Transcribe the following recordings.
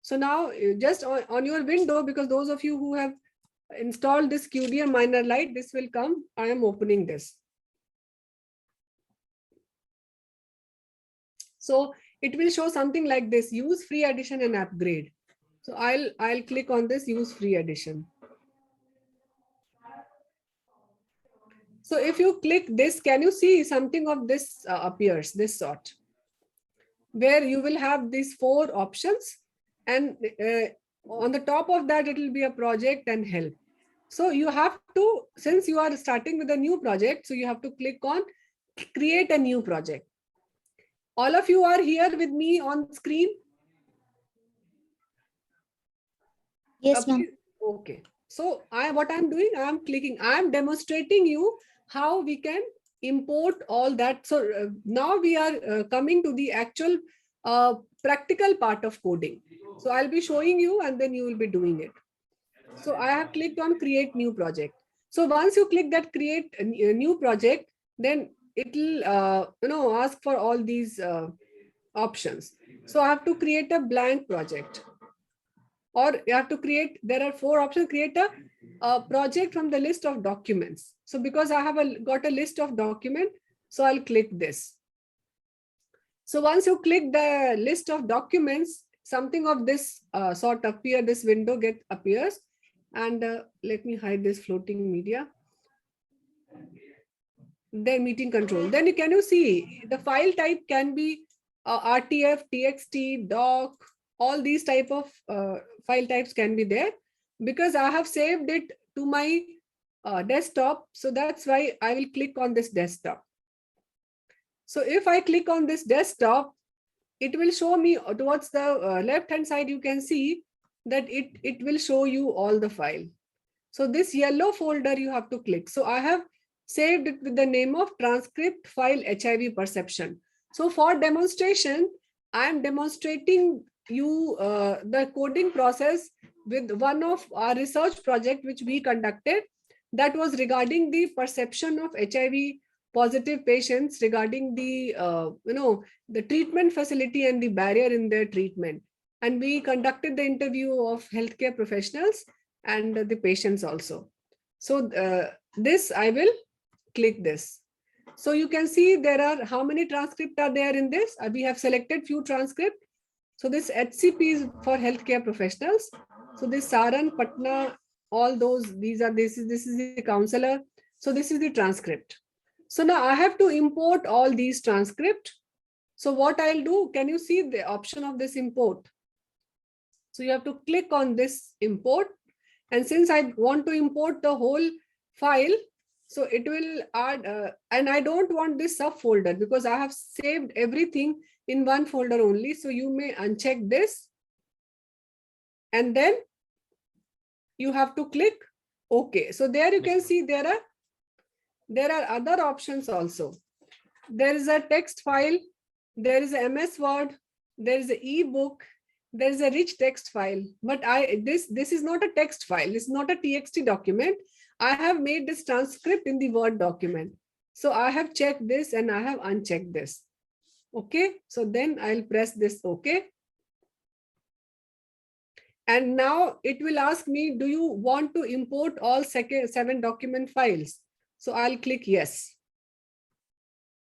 So now just on your window, because those of you who have installed this QDM Miner Lite, this will come. I am opening this. So it will show something like this: use free edition and upgrade. So I'll click on this use free edition. So if you click this, can you see something of this appears, this sort, where you will have these 4 options, and on the top of that it will be a project and help. So you have to, since you are starting with a new project, so you have to click on create a new project. All of you are here with me on screen? Yes, ma'am. Okay. So what I'm doing, I'm clicking, I'm demonstrating you how we can import all that. So now we are coming to the actual practical part of coding. So I'll be showing you and then you will be doing it. So I have clicked on create new project. So once you click that create a new project, then it will ask for all these options. So I have to create a blank project, or you have to create, there are 4 options, create a project from the list of documents. So because I have got a list of document, so I'll click this. So once you click the list of documents, something of this sort appear, this window appears. And let me hide this floating media. Then meeting control. Then can you see the file type can be RTF, TXT, doc, all these type of file types can be there, because I have saved it to my desktop. So that's why I will click on this desktop. So if I click on this desktop, it will show me towards the left hand side. You can see that it will show you all the file. So this yellow folder you have to click. So I have saved it with the name of transcript file HIV perception. So for demonstration, I am demonstrating you the coding process with one of our research project which we conducted, that was regarding the perception of HIV positive patients regarding the the treatment facility and the barrier in their treatment. And we conducted the interview of healthcare professionals and the patients also. So this I will click this. So you can see there are how many transcripts are there in this. We have selected few transcript. So this HCP is for healthcare professionals. So this Saran, Patna, all those, this is the counselor. So this is the transcript. So now I have to import all these transcript. So what I'll do, can you see the option of this import? So you have to click on this import. And since I want to import the whole file, so it will add, and I don't want this subfolder because I have saved everything in one folder only. So you may uncheck this. And then you have to click OK. So there you can see there are other options also. There is a text file, there is a MS Word, there is an ebook, there is a rich text file. But this is not a text file, it's not a TXT document. I have made this transcript in the Word document. So I have checked this and I have unchecked this. Okay, so then I'll press this OK. And now it will ask me, do you want to import all 7 document files? So I'll click yes.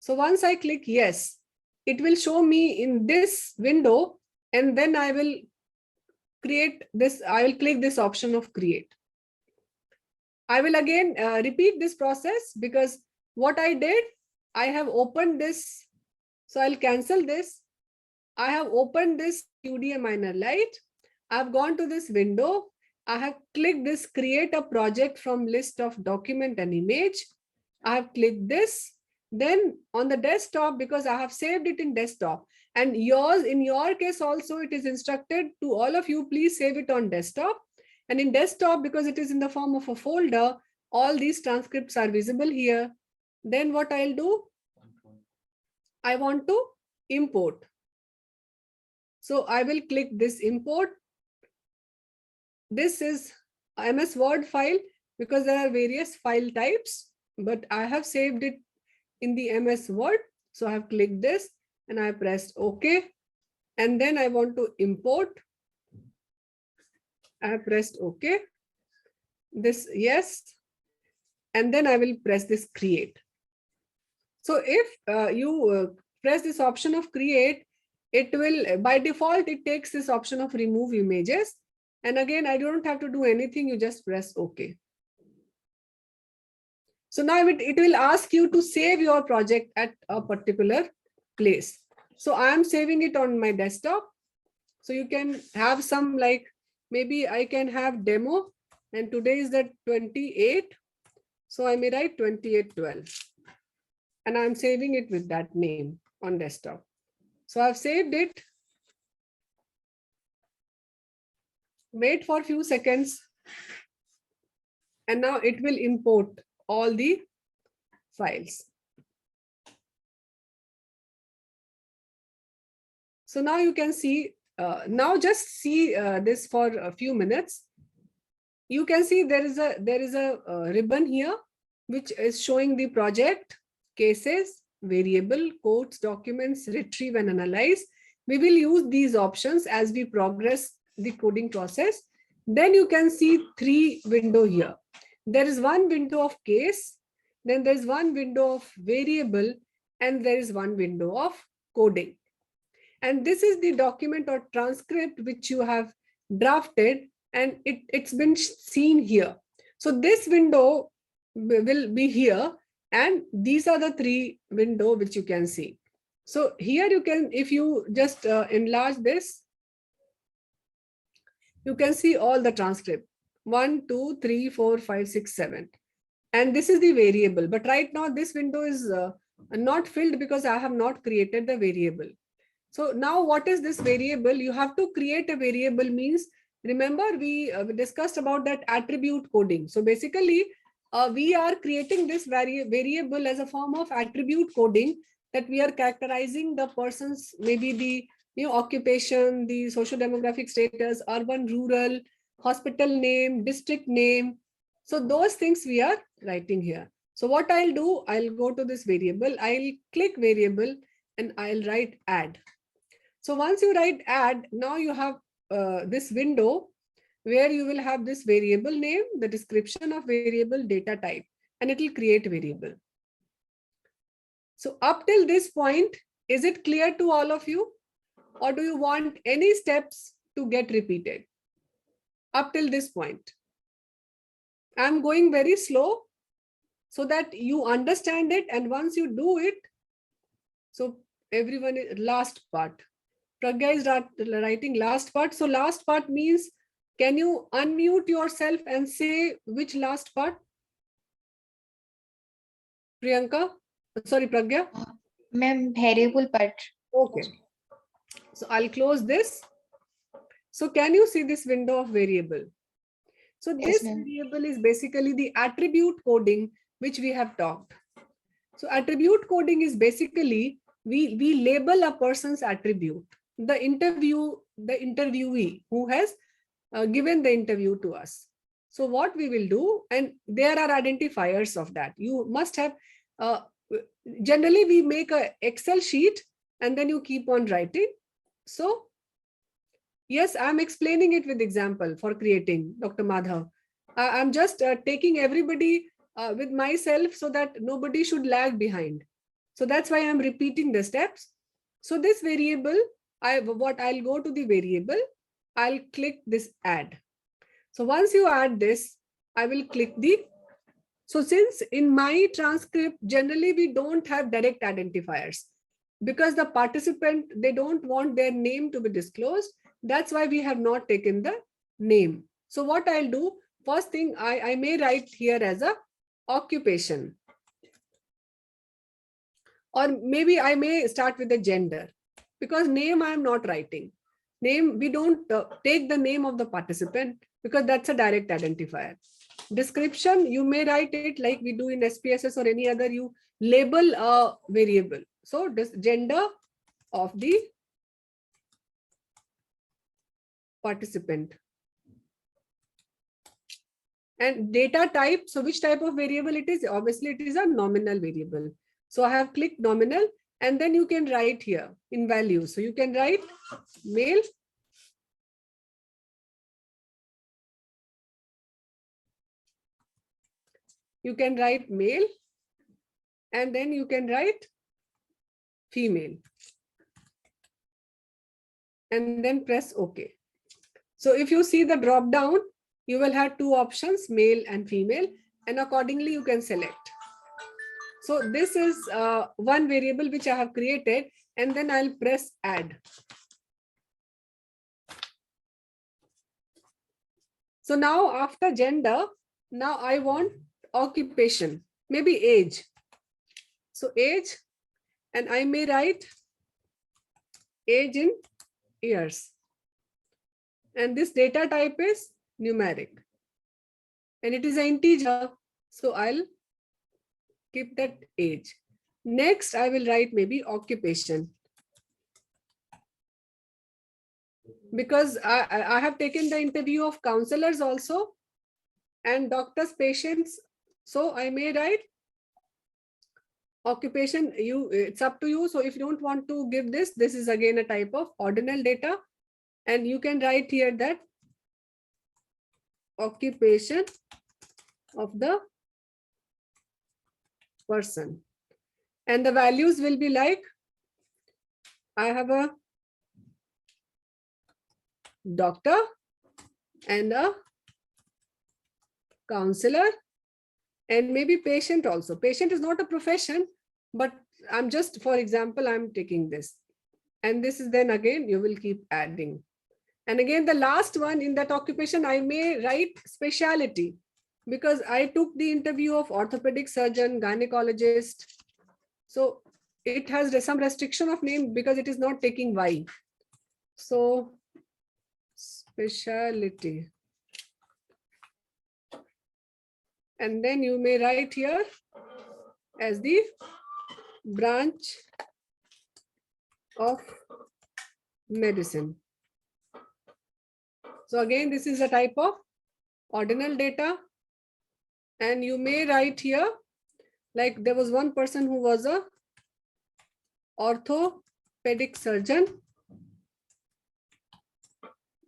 So once I click yes, it will show me in this window, and then I will create this. I will click this option of create. I will again repeat this process because what I did, I have opened this. So I'll cancel this. I have opened this QDM Miner Lite. I've gone to this window. I have clicked this create a project from list of document and image. I have clicked this. Then on the desktop, because I have saved it in desktop, and in your case also it is instructed to all of you, please save it on desktop. And in desktop, because it is in the form of a folder, all these transcripts are visible here. Then what I'll do, I want to import. So I will click this import. This is MS Word file because there are various file types, but I have saved it in the MS Word. So I have clicked this and I pressed OK. And then I want to import. I have pressed OK. This yes. And then I will press this create. So if you press this option of create, it will, by default, it takes this option of remove images. And again, I don't have to do anything. You just press OK. So now it will ask you to save your project at a particular place. So I am saving it on my desktop. So you can have some, like, maybe I can have demo, and today is the 28. So I may write 2812. And I'm saving it with that name on desktop. So I've saved it. Wait for a few seconds. And now it will import all the files. So now you can see, now just see this for a few minutes. You can see there is a ribbon here, which is showing the project, cases, variable, quotes, documents, retrieve and analyze. We will use these options as we progress the coding process. Then you can see 3 windows here. There is one window of case, then there's one window of variable, and there is one window of coding. And this is the document or transcript which you have drafted, and it's been seen here. So this window will be here, and these are the 3 windows which you can see. So here you can, if you just enlarge this, you can see all the transcript. 1, 2, 3, 4, 5, 6, 7. And this is the variable. But right now this window is not filled because I have not created the variable. So now what is this variable? You have to create a variable means, remember we discussed about that attribute coding. So basically we are creating this variable as a form of attribute coding, that we are characterizing the person's, maybe the occupation, the social demographic status, urban, rural, hospital name, district name. So those things we are writing here. So what I'll do, I'll go to this variable, I'll click variable and I'll write add. So once you write add, now you have this window where you will have this variable name, the description of variable, data type, and it will create variable. So up till this point, is it clear to all of you? Or do you want any steps to get repeated? Up till this point. I'm going very slow so that you understand it, and once you do it, so everyone, last part. Pragya is writing last part. So last part means, can you unmute yourself and say which last part? Priyanka? Sorry, Pragya? Ma'am, variable part. Okay. So I'll close this. So can you see this window of variable? So this variable is basically the attribute coding which we have talked. So attribute coding is basically, we label a person's attribute. The interviewee who has given the interview to us. So what we will do, and there are identifiers of that. You must have, generally we make a Excel sheet and then you keep on writing. So yes, I'm explaining it with example for creating, Dr. Madhav. I'm just taking everybody with myself so that nobody should lag behind. So that's why I'm repeating the steps. So this variable, I'll go to the variable, I'll click this add. So once you add this, I will click the, so since in my transcript, generally we don't have direct identifiers because the participant, they don't want their name to be disclosed. That's why we have not taken the name. So what I'll do, first thing I may write here as a occupation. Or maybe I may start with the gender, because name I am not writing. Name, we don't take the name of the participant because that's a direct identifier. Description, you may write it like we do in SPSS or any other, you label a variable. So this gender of the participant. And data type, so which type of variable it is? Obviously it is a nominal variable. So I have clicked nominal, and then you can write here in value. So you can write male you can write male, and then you can write female, and then press OK. So if you see the drop down, you will have two options, male and female, and accordingly you can select. So this is one variable which I have created, and then I'll press add. So now after gender, now I want occupation, maybe age. So age, and I may write age in years. And this data type is numeric. And it is an integer. So I'll keep that age. Next, I will write maybe occupation. Because I have taken the interview of counselors also and doctors, patients. So I may write occupation. It's up to you. So if you don't want to give this, this is again a type of ordinal data. And you can write here that occupation of the person. And the values will be like, I have a doctor and a counselor and maybe patient also. Patient is not a profession, but I'm just, for example, I'm taking this. And this is then again, you will keep adding. And again, the last one in that occupation, I may write specialty because I took the interview of orthopedic surgeon, gynecologist. So it has some restriction of name because it is not taking Y. So specialty. And then you may write here as the branch of medicine. So again, this is a type of ordinal data. And you may write here, like there was one person who was a orthopedic surgeon.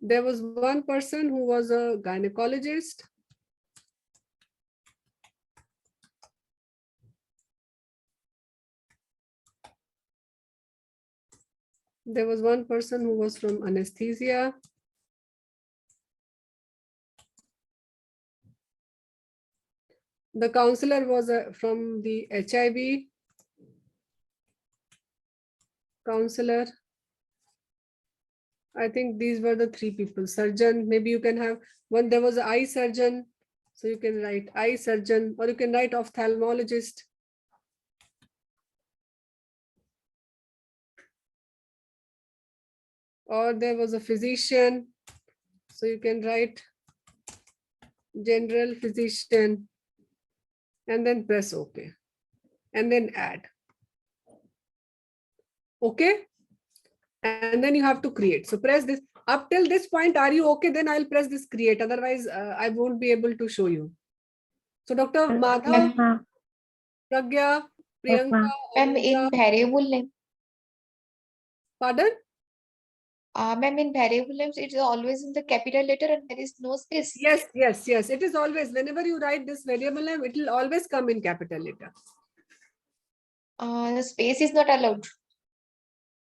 There was one person who was a gynecologist. There was one person who was from anesthesia. The counselor was from the HIV counselor. I think these were the three people. Surgeon, maybe you can have one. There was an eye surgeon. So you can write eye surgeon, or you can write ophthalmologist. Or there was a physician. So you can write general physician. And then press OK. And then add. Okay. And then you have to create. So press this. Up till this point, are you okay? Then I'll press this create. Otherwise, I won't be able to show you. So Dr. Madhav, Pragya, Priyanka, Ma'am, in variable name. Pardon? Ma'am, in variable names, it is always in the capital letter and there is no space. Yes, yes, yes. It is always, whenever you write this variable name, it will always come in capital letter. The space is not allowed.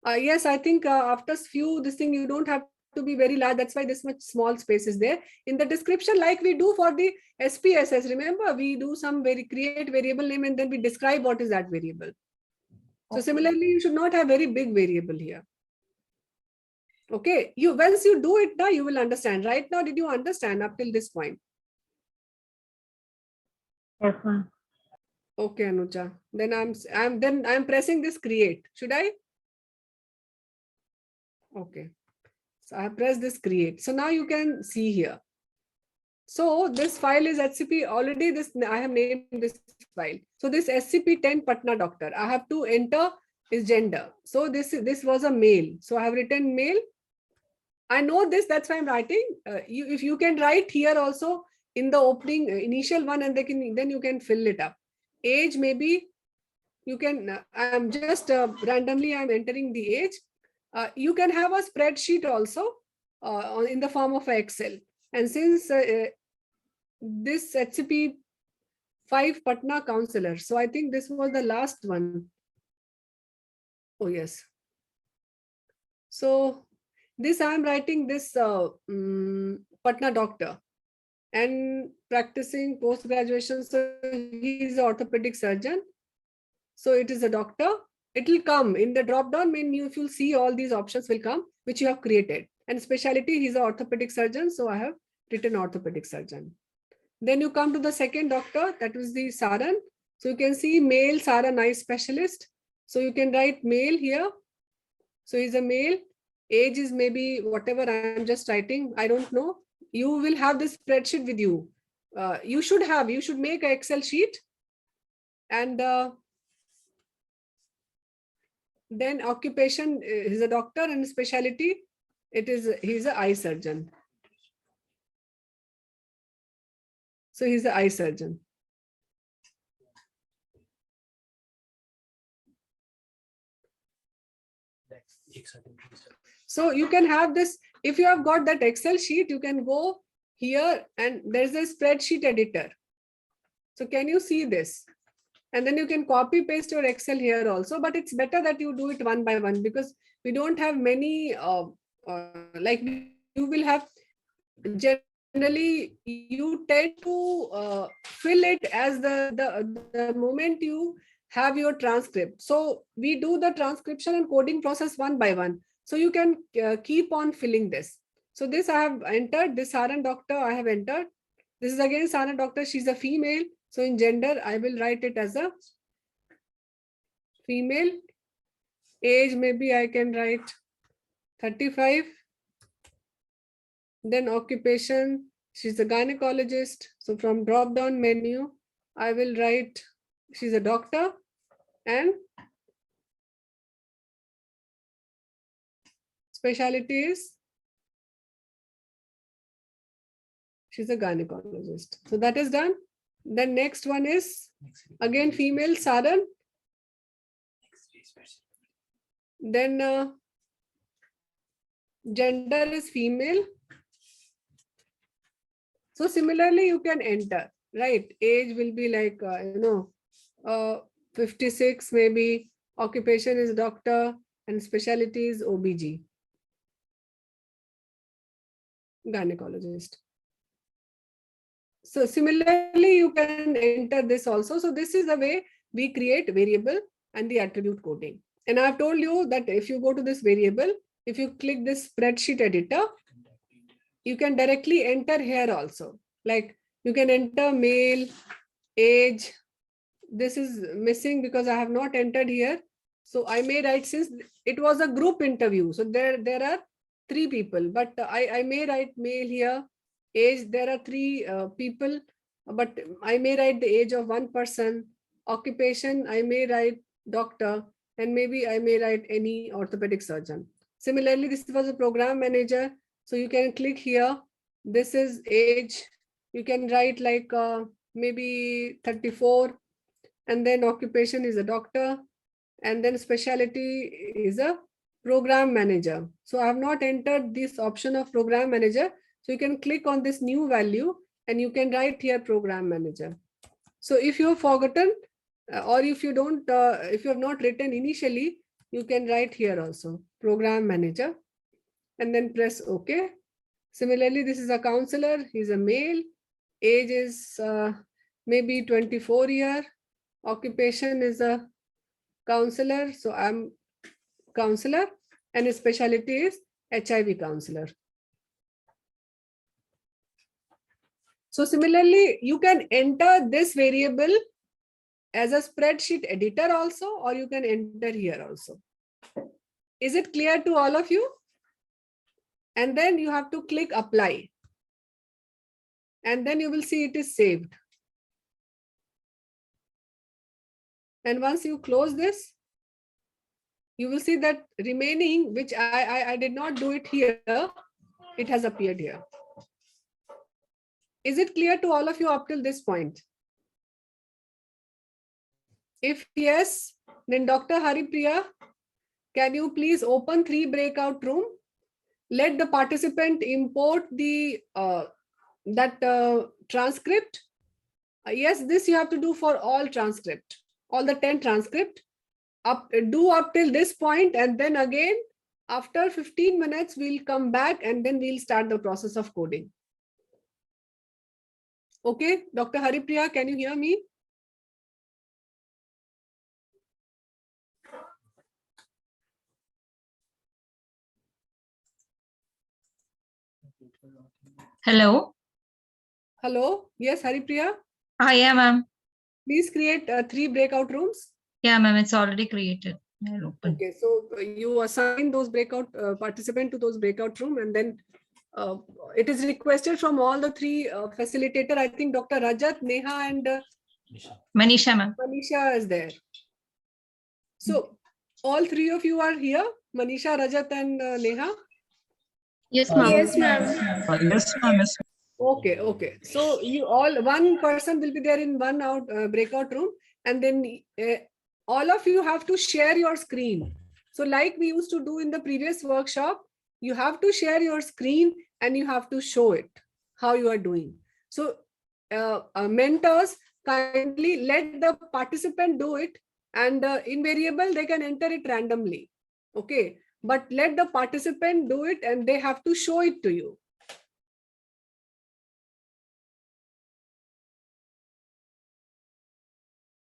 Yes, I think after few, this thing, you don't have to be very large. That's why this much small space is there. In the description, like we do for the SPSS, remember, we do some create variable name and then we describe what is that variable. So similarly, you should not have very big variable here. Okay, once you do it now, you will understand. Right now, did you understand up till this point? Yes, ma'am. Okay, Anuja. Then I'm pressing this create. Should I? Okay. So I have pressed this create. So now you can see here. So this file is HCP already. I have named this file. So this SCP-10 Patna doctor. I have to enter his gender. So this was a male. So I have written male. I know this. That's why I'm writing. If you can write here also in the opening initial one, and then you can fill it up. Age maybe you can. I'm just randomly I'm entering the age. You can have a spreadsheet also in the form of Excel. And since this HCP 5 Patna counselors. So I think this was the last one. Oh, yes. So this I am writing this Patna doctor and practicing post-graduation. So he is an orthopedic surgeon. So it is a doctor. It will come in the drop-down menu. If you'll see, all these options will come, which you have created. And specialty, he's an orthopedic surgeon. So I have written orthopedic surgeon. Then you come to the second doctor, that was the Saran. So you can see male Saran eye specialist. So you can write male here. So he's a male. Age is maybe whatever I am just writing. I don't know. You will have this spreadsheet with you. You should make an Excel sheet. And then occupation, he's a doctor, and specialty, he's an eye surgeon. So he's an eye surgeon. So you can have this, if you have got that Excel sheet, you can go here and there's a spreadsheet editor. So can you see this? And then you can copy paste your Excel here also, but it's better that you do it one by one, because we don't have many, like you will have, generally you tend to fill it as the moment you have your transcript. So we do the transcription and coding process one by one. So you can keep on filling this. So this I have entered, this Saran doctor I have entered. This is again Saran doctor, she's a female. So in gender, I will write it as a female. Age, maybe I can write 35. Then occupation, she's a gynecologist. So from drop down menu, I will write she's a doctor, and specialty is she's a gynecologist. So that is done. Then next one is again female Saran. Then gender is female. So similarly, you can enter, right? Age will be like, 56 maybe. Occupation is doctor, and specialty is OBG, gynecologist. So similarly, you can enter this also. So this is the way we create variable and the attribute coding. And I've told you that if you go to this variable, if you click this spreadsheet editor, you can directly enter here also. Like you can enter male, age. This is missing because I have not entered here. So I may write, since it was a group interview. So there are 3 people, but I may write male here. Age, there are 3 people, but I may write the age of 1 person. Occupation, I may write doctor, and maybe I may write any orthopedic surgeon. Similarly, this was a program manager. So you can click here. This is age. You can write like maybe 34. And then occupation is a doctor. And then specialty is a program manager. So I have not entered this option of program manager. So you can click on this new value and you can write here program manager. So if you have forgotten or if you don't, if you have not written initially, you can write here also program manager and then press OK. Similarly, this is a counselor. He's a male. Age is maybe 24 year. Occupation is a counselor. So I'm counselor, and his specialty is HIV counselor. So similarly, you can enter this variable as a spreadsheet editor also, or you can enter here also. Is it clear to all of you? And then you have to click apply. And then you will see it is saved. And once you close this, you will see that remaining, which I did not do it here, it has appeared here. Is it clear to all of you up till this point? If yes, then Dr. Haripriya, can you please open 3 breakout room? Let the participant import the transcript. Yes, this you have to do for all transcript, all the 10 transcript. Do up till this point, and then again, after 15 minutes, we'll come back and then we'll start the process of coding. Okay, Dr. Haripriya, can you hear me? Hello. Hello. Yes, Haripriya. Yeah, ma'am. Please create 3 breakout rooms. Yeah, ma'am. It's already created. I'll open. Okay, so you assign those breakout participant to those breakout room, and then it is requested from all the 3 facilitator. I think Dr. Rajat, Neha, and Manisha, ma'am. Manisha is there. So all 3 of you are here, Manisha, Rajat, and Neha. Yes, ma'am. Yes, ma'am. Yes, ma'am. Yes. Okay, okay. So you all, one person will be there in one breakout room, and then all of you have to share your screen. So like we used to do in the previous workshop, you have to share your screen and you have to show it, how you are doing. So mentors, kindly let the participant do it, and in variable, they can enter it randomly. Okay, but let the participant do it and they have to show it to you.